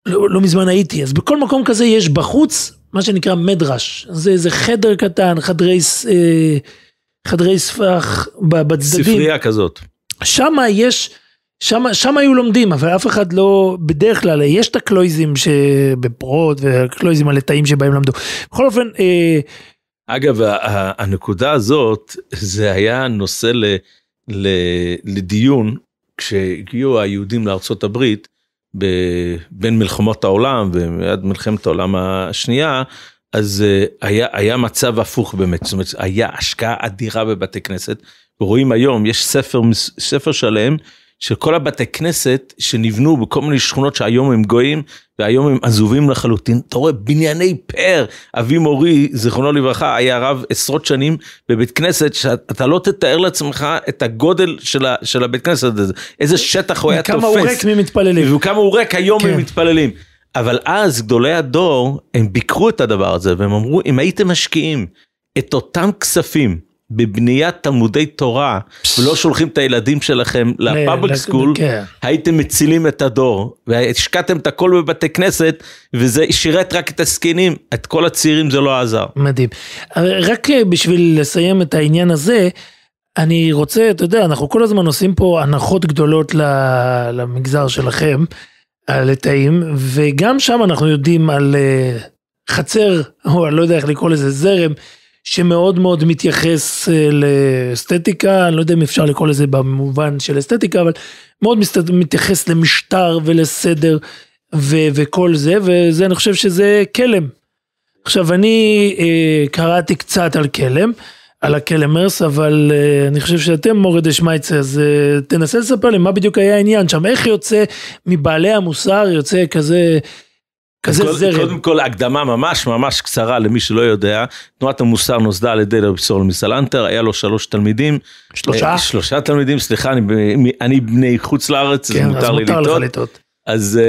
לא מזמן הייתי, אז בכל מקום כזה יש בחוץ, מה שנקרא מדרש, זה חדר קטן, חדרי ספח בצדדים. ספרייה כזאת. שם היו לומדים, אבל אף אחד לא, בדרך כלל, יש את הקלויזים שבפרות, והקלויזים הלטאים שבהם למדו. בכל אופן, אגב, הנקודה הזאת, זה היה נושא לדיון, כשהגיעו היהודים לארצות הברית, בין מלחמות העולם, ומיד מלחמת העולם השנייה, אז היה מצב הפוך באמת, זאת אומרת, היה השקעה אדירה בבתי כנסת, ורואים היום, יש ספר שלם, של כל הבתי כנסת שנבנו בכל מיני שכונות שהיום הם גויים, והיום הם עזובים לחלוטין. אתה רואה, בנייני פאר, אבי מורי, זיכרונו לברכה, היה רב עשרות שנים בבית כנסת, שאתה לא תתאר לעצמך את הגודל של הבית כנסת הזה, איזה שטח הוא היה תופס. וכמה הוא ריק ממתפללים. וכמה הוא ריק היום ממתפללים. אבל אז גדולי הדור, הם ביקרו את הדבר הזה, והם אמרו, אם הייתם משקיעים את אותם כספים, בבניית תלמודי תורה, ולא שולחים את הילדים שלכם לפאבליק סקול, הייתם מצילים את הדור, והשקעתם את הכל בבתי כנסת, וזה שירת רק את הסקינים, את כל הצעירים זה לא עזר. מדהים. רק בשביל לסיים את העניין הזה, אני רוצה, אתה יודע, אנחנו כל הזמן עושים פה הנחות גדולות למגזר שלכם, על לטאים, וגם שם אנחנו יודעים על חצר, או אני לא יודע איך לקרוא לזה, זרם, שמאוד מאוד מתייחס לאסתטיקה, אני לא יודע אם אפשר לקרוא לזה במובן של אסתטיקה, אבל מאוד מתייחס למשטר ולסדר וכל זה, וזה אני חושב שזה כלם. עכשיו אני קראתי קצת על כלם, על הכלמרס, אבל אני חושב שאתם מורד השמייצה, אז תנסה לספר לי מה בדיוק היה העניין שם, איך יוצא מבעלי המוסר, יוצא כזה זרם. קודם כל הקדמה ממש קצרה למי שלא יודע, תנועת המוסר נוסדה על ידי רבי סולומון סלנטר, היה לו 3 תלמידים. 3 תלמידים, סליחה, אני בני חוץ לארץ, אז מותר לי לטעות. אז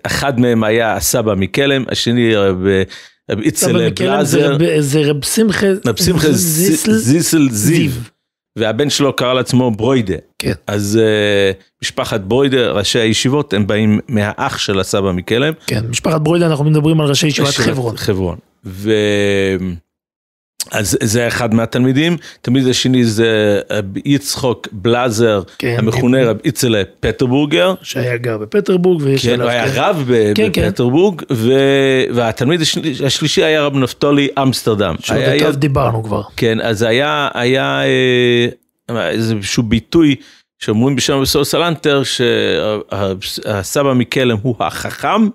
אחד מהם היה הסבא מקלם, השני רב איצל בלאזר. זה רב שמחה זיסל זיו. והבן שלו קרא לעצמו ברוידה. כן. אז משפחת ברוידה, ראשי הישיבות, הם באים מהאח של הסבא מקלם. כן, משפחת ברוידה, אנחנו מדברים על ראשי ישיבת חברון. חברון. אז זה אחד מהתלמידים, תלמיד השני זה יצחוק בלאזר, כן, המכונה רב איצלה פטרבורגר. שהיה גר בפטרבורג. כן, הוא היה רב בפטרבורג, והתלמיד השלישי היה רב נפתולי אמסטרדם. שעודתיו דיברנו כבר. כן, אז היה איזשהו ביטוי, שאומרים בשם רבי סולומון סלנטר, שהסבא מקלם הוא החכם,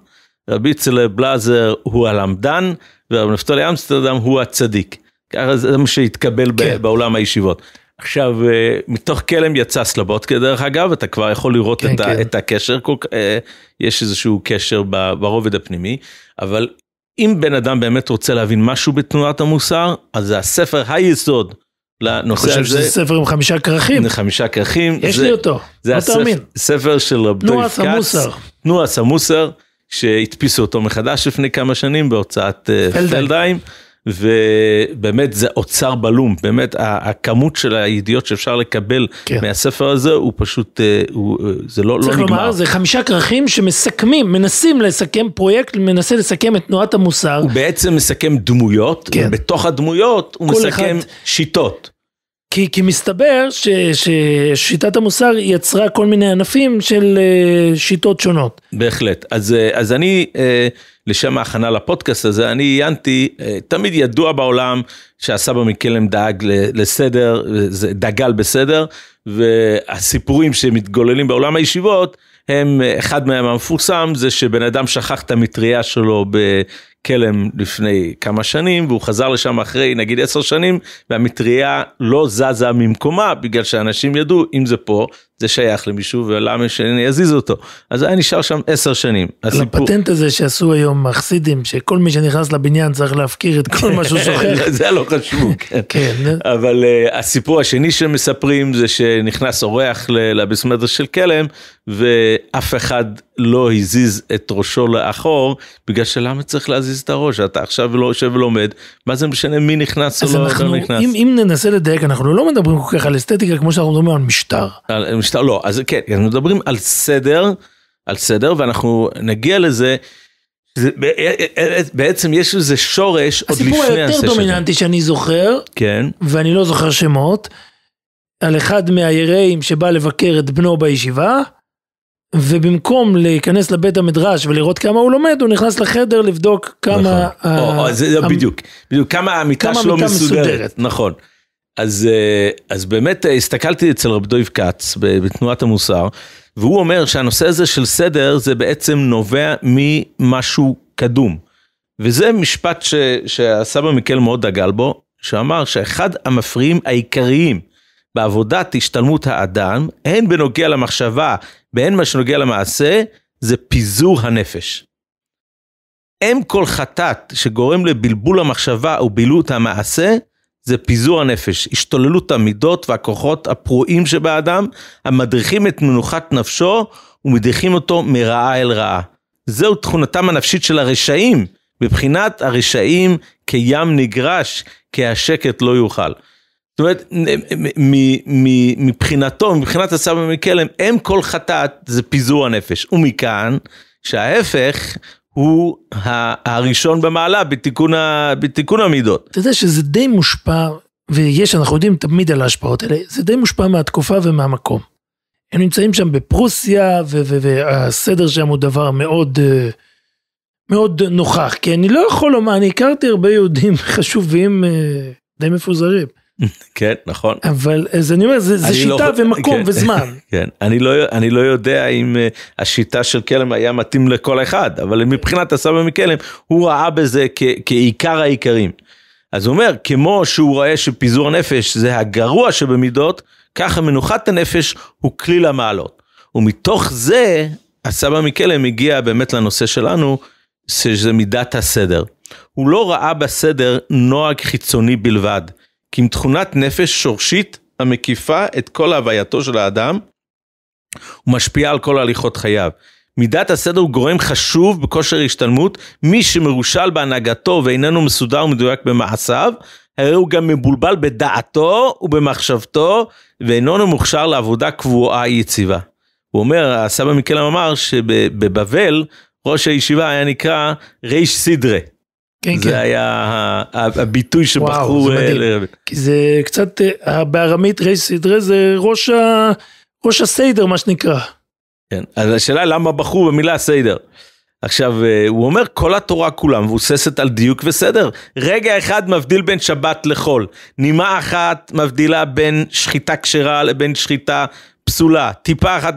רב איצלה בלאזר הוא הלמדן, ורב נפתולי אמסטרדם הוא הצדיק. ככה זה מה שהתקבל בעולם הישיבות. עכשיו, מתוך כלם יצא סלבודקה, דרך אגב, אתה כבר יכול לראות את הקשר, יש איזשהו קשר ברובד הפנימי, אבל אם בן אדם באמת רוצה להבין משהו בתנועת המוסר, אז זה הספר היסוד לנושא הזה. אני חושב שזה ספר עם 5 כרכים. 5 כרכים. יש לי אותו, זה הספר של רב דויב כץ, תנועת המוסר, שהדפיסו אותו מחדש לפני כמה שנים בהוצאת פלדהיים, ובאמת זה אוצר בלום, באמת הכמות של הידיעות שאפשר לקבל מהספר הזה, הוא פשוט, זה לא נגמר. צריך לומר, זה 5 כרכים שמסכמים, מנסים לסכם פרויקט, מנסה לסכם את תנועת המוסר. הוא בעצם מסכם דמויות, ובתוך הדמויות הוא מסכם שיטות. כי מסתבר ששיטת המוסר יצרה כל מיני ענפים של שיטות שונות. בהחלט. אז אני, לשם ההכנה לפודקאסט הזה, אני עיינתי, תמיד ידוע בעולם שהסבא מקלם דאג לסדר, דגל בסדר, והסיפורים שמתגוללים בעולם הישיבות, אחד מהם המפורסם, זה שבן אדם שכח את המטריה שלו בכלם לפני כמה שנים, והוא חזר לשם אחרי נגיד 10 שנים, והמטריה לא זזה ממקומה, בגלל שאנשים ידעו, אם זה פה, זה שייך למישהו, ולמה שאני אזיז אותו. אז היה נשאר שם 10 שנים. לפטנט הזה שעשו היום החסידים, שכל מי שנכנס לבניין צריך להפקיר את כל מה שהוא שוכח. זה לא חשוב, כן. אבל הסיפור השני שמספרים, זה שנכנס אורח לבית מדרש של כלם, ואף אחד לא הזיז את ראשו לאחור, בגלל שלמה צריך להזיז את הראש? אתה עכשיו לא יושב ולומד, מה זה משנה מי נכנס או לא נכנס? אם ננסה לדייק, אנחנו לא מדברים כל כך על אסתטיקה, כמו שאנחנו מדברים על משטר. על משטר, לא, אז כן, אנחנו מדברים על סדר, ואנחנו נגיע לזה, בעצם יש איזה שורש עוד לפני הסיפור היותר דומיננטי שאני זוכר, כן. ואני לא זוכר שמות, על אחד מהיראים שבא לבקר את בנו בישיבה, ובמקום להיכנס לבית המדרש ולראות כמה הוא לומד, הוא נכנס לחדר לבדוק כמה... זה בדיוק, כמה המיטה שלו מסודרת. נכון. אז באמת הסתכלתי אצל רב דוב כץ בתנועת המוסר, והוא אומר שהנושא הזה של סדר זה בעצם נובע ממשהו קדום. וזה משפט שהסבא מיקל מאוד דגל בו, שאמר שאחד המפריעים העיקריים בעבודת השתלמות האדם, הן בנוגע למחשבה, בהן מה שנוגע למעשה, זה פיזור הנפש. אם כל חטאת שגורם לבלבול המחשבה ובילות המעשה, זה פיזור הנפש, השתוללות המידות והכוחות הפרועים שבאדם, המדריכים את מנוחת נפשו ומדריכים אותו מרעה אל רעה. זהו תכונתם הנפשית של הרשעים, בבחינת הרשעים כים נגרש, כי השקט לא יוכל. זאת אומרת, מבחינתו, מבחינת הסבא מקלם, הם כל חטאת זה פיזור הנפש, ומכאן שההפך הוא הראשון במעלה בתיקון המידות. אתה יודע שזה די מושפע, אנחנו יודעים תמיד על ההשפעות האלה, זה די מושפע מהתקופה ומהמקום. הם נמצאים שם בפרוסיה, והסדר שם הוא דבר מאוד, מאוד נוכח, כי אני לא יכול לומר, אני הכרתי הרבה יהודים חשובים, די מפוזרים. כן, נכון. אבל אז אני אומר, זה שיטה ומקום וזמן. כן, אני לא יודע אם השיטה של כלם היה מתאים לכל אחד, אבל מבחינת הסבא מקלם, הוא ראה בזה כעיקר העיקרים. אז הוא אומר, כמו שהוא רואה שפיזור הנפש זה הגרוע שבמידות, ככה מנוחת הנפש הוא כליל המעלות. ומתוך זה, הסבא מקלם הגיע באמת לנושא שלנו, שזה מידת הסדר. הוא לא ראה בסדר נוהג חיצוני בלבד, כי עם תכונת נפש שורשית המקיפה את כל הווייתו של האדם, ומשפיעה על כל הליכות חייו. מידת הסדר הוא גורם חשוב בכושר השתלמות, מי שמרושל בהנהגתו ואיננו מסודר ומדויק במעשיו, הרי הוא גם מבולבל בדעתו ובמחשבתו, ואיננו מוכשר לעבודה קבועה יציבה. הוא אומר, הסבא מקלם אמר שבבבל, ראש הישיבה היה נקרא ריש סדרה. כן, זה היה הביטוי שבחרו. כי זה קצת, בארמית ריש סדרה זה ראש הסדר מה שנקרא. כן, אז השאלה למה בחרו במילה סדר. עכשיו, הוא אומר, כל התורה כולה מבוססת על דיוק וסדר. רגע אחד מבדיל בין שבת לחול. נימה אחת מבדילה בין שחיטה כשרה לבין שחיטה פסולה. טיפה אחת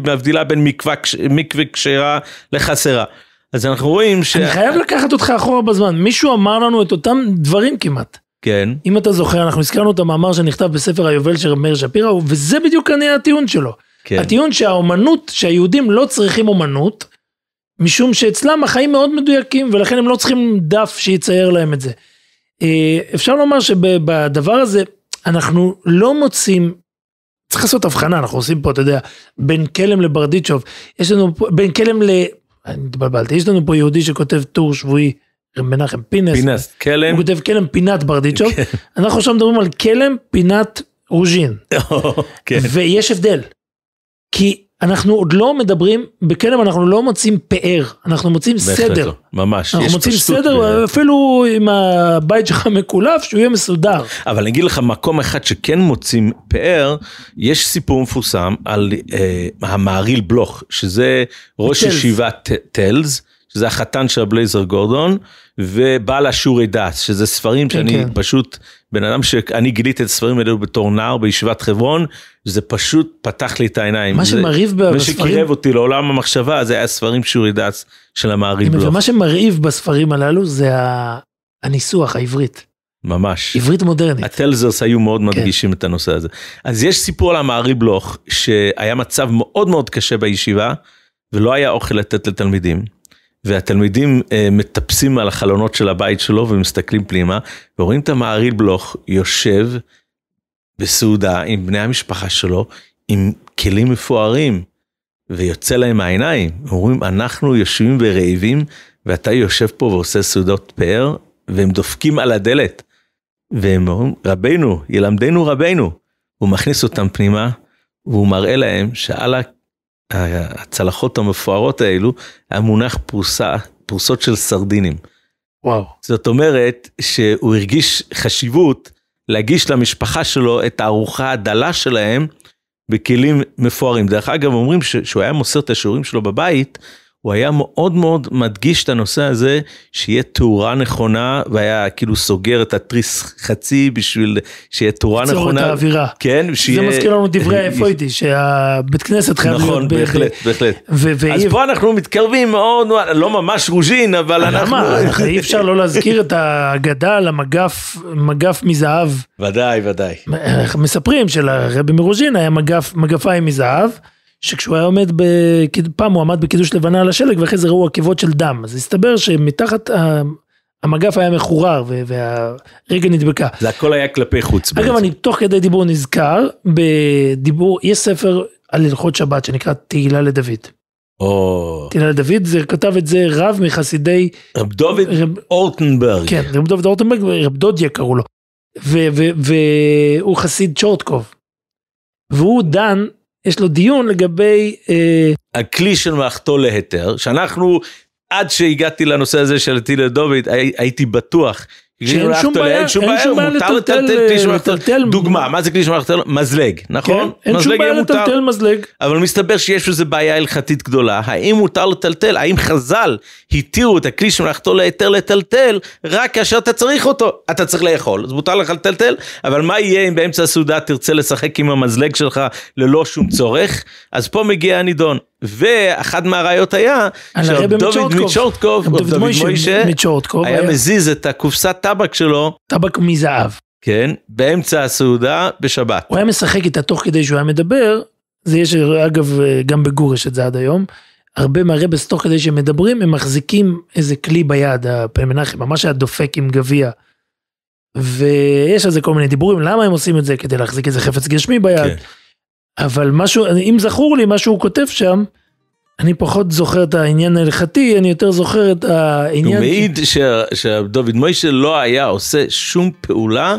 מבדילה בין מקווה כשרה לחסרה. אז אנחנו רואים אני חייב לקחת אותך אחורה בזמן. מישהו אמר לנו את אותם דברים כמעט. כן. אם אתה זוכר, אנחנו הזכרנו את המאמר שנכתב בספר היובל של מאיר שפירא, וזה בדיוק כנראה הטיעון שלו. כן. הטיעון שהאומנות, שהיהודים לא צריכים אומנות, משום שאצלם החיים מאוד מדויקים, ולכן הם לא צריכים דף שיצייר להם את זה. אפשר לומר שבדבר הזה, אנחנו לא מוצאים, צריך לעשות הבחנה, אנחנו עושים פה, אתה יודע, בין כלם לברדיצ'וב, יש לנו פה, בין כלם אני התבלבלתי, יש לנו פה יהודי שכותב טור שבועי, מנחם פינס, כלם. הוא כותב כלם פינת ברדיצ'וב, אנחנו עכשיו מדברים על כלם פינת רוז'ין, ויש הבדל, כי אנחנו עוד לא מדברים, בכלם אנחנו לא מוצאים פאר, אנחנו מוצאים סדר. ממש. אנחנו מוצאים סדר, אפילו עם הבית שלך מקולף, שהוא יהיה מסודר. אבל אני אגיד לך, מקום אחד שכן מוצאים פאר, יש סיפור מפורסם על המעריל בלוך, שזה ראש ישיבת טלס, שזה החתן של הבלייזר גורדון, ובעל השיעורי דס, שזה ספרים שאני פשוט, בן אדם שאני גיליתי את הספרים האלו בתור נער בישיבת חברון, זה פשוט פתח לי את העיניים. מה שמרהיב בספרים... מה שקירב אותי לעולם המחשבה, זה היה ספרים שיעורי דס של המעריל בלוך. ומה שמרהיב בספרים הללו, זה הניסוח העברית. ממש. עברית מודרנית. הטלזרס היו מאוד מדגישים את הנושא הזה. אז יש סיפור על המהרי בלוך, שהיה מצב מאוד מאוד קשה בישיבה, ולא היה אוכל לתת לתלמידים, והתלמידים מטפסים על החלונות של הבית שלו, ומסתכלים פנימה, ורואים את המהרי בלוך יושב בסעודה עם בני המשפחה שלו, עם כלים מפוארים, ויוצא להם העיניים. אומרים, אנחנו יושבים ורעבים, ואתה יושב פה ועושה סעודות פאר, והם דופקים על הדלת. והם אומרים, רבינו, ילמדנו רבינו. הוא מכניס אותם פנימה, והוא מראה להם שעל הצלחות המפוארות האלו, היה מונח פרוסות של סרדינים. וואו. זאת אומרת, שהוא הרגיש חשיבות, להגיש למשפחה שלו את הארוחה הדלה שלהם, בכלים מפוארים. דרך אגב, אומרים שהוא היה מוסר את השיעורים שלו בבית, הוא היה מאוד מאוד מדגיש את הנושא הזה, שיהיה תאורה נכונה, והיה כאילו סוגר את התריס חצי, בשביל שיהיה תאורה נכונה. ליצור את האווירה. כן, זה מזכיר לנו דברי איפה שהבית כנסת חייב להיות. נכון, בהחלט. אז פה אנחנו מתקרבים מאוד, לא ממש רוז'ין, אבל אנחנו... אי אפשר לא להזכיר את האגדה על מגף מזהב. ודאי. מספרים שלרבי מרוז'ין היה מגפיים מזהב, שכשהוא היה עומד, פעם הוא עמד בקידוש לבנה על השלג, ואחרי זה ראו עקבות של דם, אז הסתבר שמתחת המגף היה מחורר, והרגע נדבקה. זה הכל היה כלפי חוץ. אגב, אני תוך כדי דיבור נזכר, בדיבור, יש ספר על הלכות שבת, שנקרא תהילה לדוד. תהילה לדוד, כתב את זה רב מחסידי... רב דוד אורטנברג. כן, רב דוד אורטנברג, רב דודיה קראו לו. והוא חסיד צ'ורטקוב. והוא דן, יש לו דיון לגבי... הכלי של מלאכתו להיתר, שאנחנו, עד שהגעתי לנושא הזה של תהילה לדוד, הייתי בטוח, שאין שום בעיה, מותר לטלטל כלי של מלאכתו, דוגמה, מה זה כלי של מלאכתו? מזלג, נכון? אין שום בעיה לטלטל מזלג. אבל מסתבר שיש איזו בעיה הלכתית גדולה, האם מותר לטלטל, האם חז"ל התירו את הכלי של מלאכתו להיתר לטלטל, רק כאשר אתה צריך אותו, אתה צריך לאכול, אז מותר לך לטלטל, אבל מה יהיה אם באמצע הסעודה תרצה לשחק עם המזלג שלך ללא שום צורך? אז פה מגיע הנידון. ואחד מהראיות היה, דוד מצ'ורטקוב, דוד מוישה, היה מזיז את הקופסת טבק שלו, טבק מזהב. כן, באמצע הסעודה בשבת. הוא היה משחק איתה תוך כדי שהוא היה מדבר, זה יש אגב גם בגור יש את זה עד היום, הרבה מהרבס תוך כדי שהם מדברים, הם מחזיקים איזה כלי ביד, הפעם מנחם, ממש היה דופק עם גביע, ויש על זה כל מיני דיבורים, למה הם עושים את זה? כדי להחזיק איזה חפץ גשמי ביד. כן. אבל משהו, אם זכור לי משהו הוא כותב שם, אני פחות זוכר את העניין ההלכתי, אני יותר זוכר את העניין... הוא מעיד שדוד מוישה לא היה עושה שום פעולה.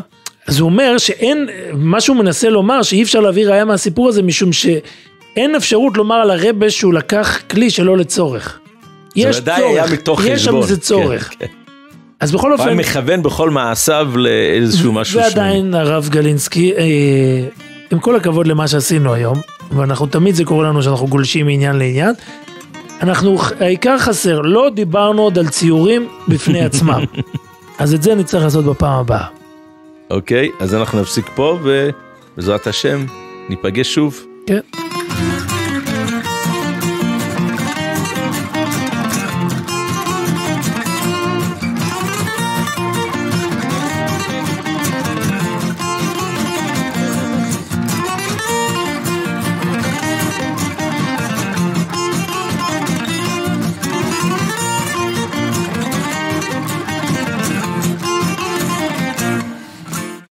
אז הוא אומר שאין, מה שהוא מנסה לומר, שאי אפשר להביא ראיה מהסיפור הזה, משום שאין אפשרות לומר על הרבש שהוא לקח כלי שלא לצורך. יש צורך, יש שם איזה צורך. אז בכל אופן... הוא מכוון בכל מעשיו לאיזשהו משהו שונה. ועדיין הרב גלינסקי... עם כל הכבוד למה שעשינו היום, ואנחנו תמיד זה קורה לנו שאנחנו גולשים מעניין לעניין, העיקר חסר, לא דיברנו עוד על ציורים בפני עצמם. אז את זה נצטרך לעשות בפעם הבאה. אוקיי, אז אנחנו נפסיק פה, ובעזרת השם ניפגש שוב. כן.